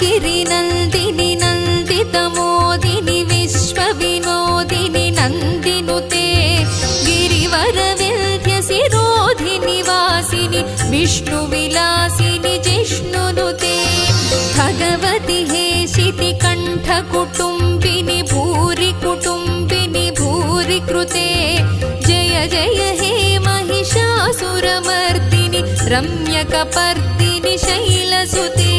गिरिनन्दिनि नन्दितमोदिनि विश्वविनोदिनि नन्दिनुते गिरिवरविन्ध्यशिरोधिनि वासिनि विष्णुविलासिनि जिष्णुनुते भगवति हेशिति कण्ठकुटुम्बिनि भूरि कुटुम्बिनि भूरि कृते जय जय हे महिषासुरमर्दिनि रम्यकपर्दिनि शैलसुते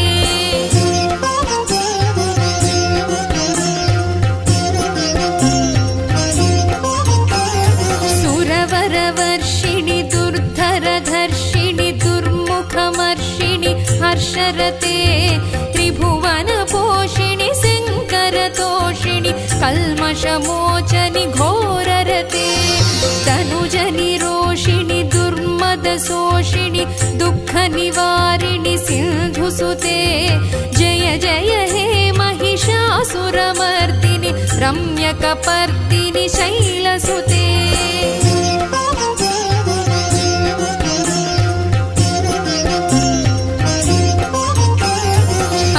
सुरवरवर्षिणि दुर्धरधर्षिणि दुर्मुखमर्षिणि हर्षरते त्रिभुवनपोषिणि शङ्करतोषिणि कल्मषमोचनि घोररते तनुजनि रोषिणि दुर्मदशोषिणि दुःखनिवारिणि सिन्धुसुते जय जय हे महिषासुरमर्दिनि रम्यकपर्दिनि शैलसुते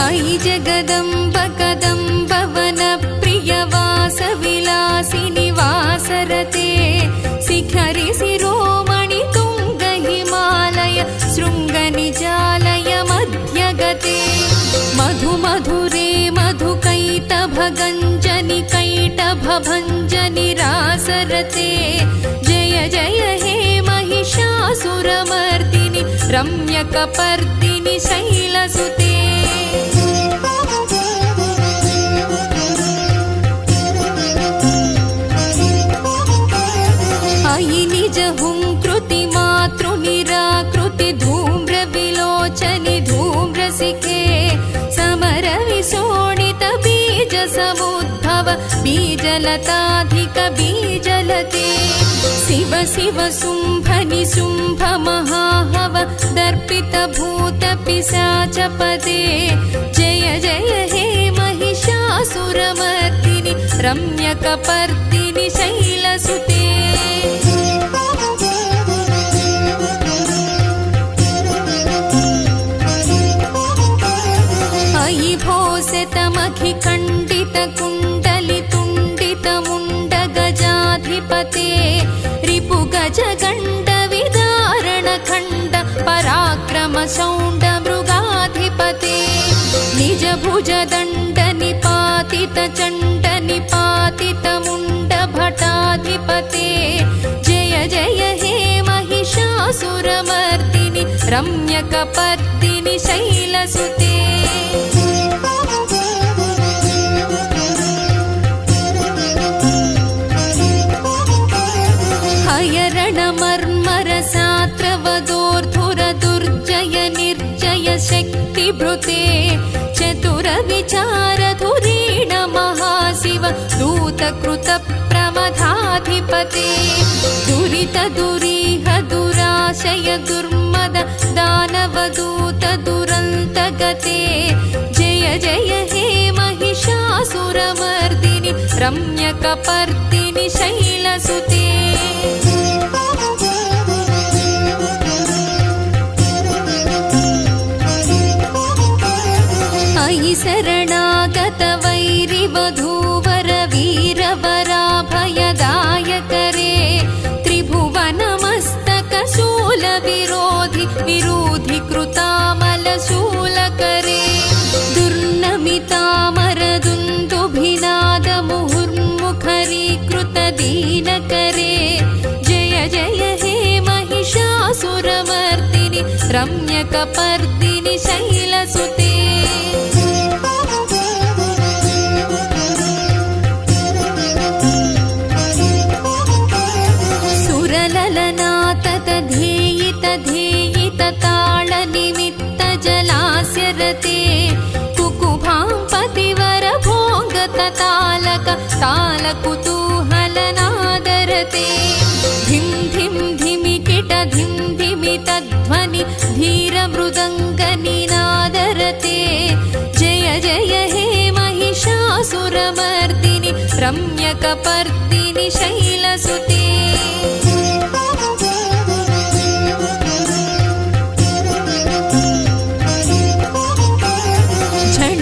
अयि जगदम्ब कदम्ब वनप्रियवासविलासिनि वासरते शिखरि शिरोमणि तुङ्ग हिमालय शृङ्गनिजालय मध्यगते मधु मधुरे मधुकैटभगञ्जनि कैटभभञ्जनि रासरते जय जय हे महिषासुरमर्दिनि रम्यकपर्दिनि शैलसुते अयि निज हुंकृति मातृनिराकृति धूम्रविलोचनि धूम्रसिके समरविशोणित बीज समुद्भव बीजलताधिक बीजलते शिव शिव शुम्भनि शुम्भ महाहव दर्पित भूत पिशाचपदे जय जय हे महिषासुरमर्दिनि रम्यकपर्दिनि शैलसुते अयि भोसितमखि खण्डित कुण्डलि तुण्डित मुण्ड गजाधिपते रिपु गज गण्ड विदारण खण्ड पराक्रम शौण्ड मृगाधिपते निज भुज दण्ड निपातित चण्ड निपातित मुण्ड भटाधिपते जय जय हे महिषासुरमर्दिनि रम्यकपर्दिनि शैलसुते हयरणमर्मरसात्रवदोर्धुर दुर्जय निर्जय शक्तिभृते चतुर विचारधुरीण महाशिव दूतकृत प्रमथाधिपते दुरित दुरीह दुराशय दुर्मद दानवदूत दुरन्तगते जय जय हे महिषासुरमर्दिनि रम्यकपर्दिनि शैलसुते अयि शरणागत वैरिवधूवर वीरवराभयदायकरे त्रिभुवनमस्तक शूलविरोधि विरोधि कृतामलशूलकरे दुर्नमितामरदुन्दुभिनाद मुहुर्मुखरीकृत दीनकरे जय जय हे महिषासुरमर्दिनि रम्यकपर्दिनि शैलसुते सुरललनाततधेयित धेयित ताळनिमित्त जलास्यरते कुकुभां पतिवर भोगततालक तालकुतूहलनादरते धिं धिं धिमिकिट धिं धिमितध्वनि धीरमृदङ्गनिनादरते जय जय हे महिषासुरमर्दिनि रम्यकपर्दिनि शैलसुते झण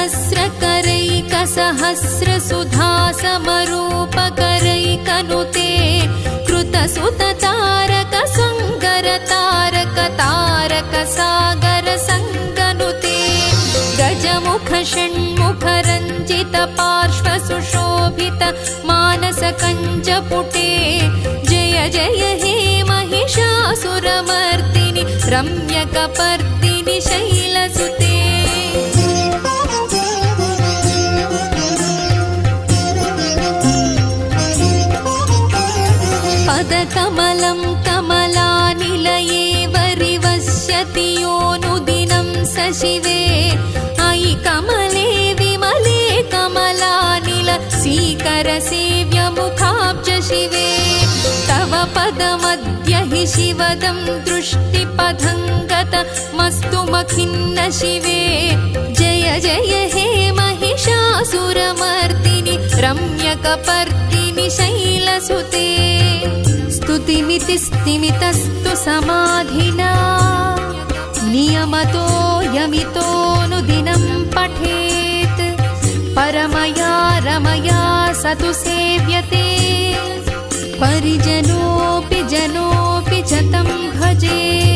सहस्रकरैकसहस्रसुधासमरूपकरैकनुते कृतसुततारकसुन्दरतारकतारकसागरसङ्गनुते गजमुख षण्मुखरञ्जित पार्श्वसुशोभित मानसकञ्जपुटे जय जय हे महिषासुरमर्दिनि रम्यकपर्दिनि शैलसुते पदकमलं कमलानिलये वरिवस्यति योऽनुदिनं स शिवे अयि कमले विमले कमलानिल सीकरसेव्यमुखाब्ज शिवे तव पदमद्य हि शिवदं दृष्टिपथङ्गतमस्तु मखिन्न शिवे जय जय हे महिषासुरमर्दिनि रम्यकपर्दिनि शैलसुते स्तुतिमिति स्तिमितस्तु समाधिना नियमतो यमितोऽनुदिनं पठेत् परमया रमया स तु सेव्यते परिजनोऽपि जनोऽपि च तं भजेत्।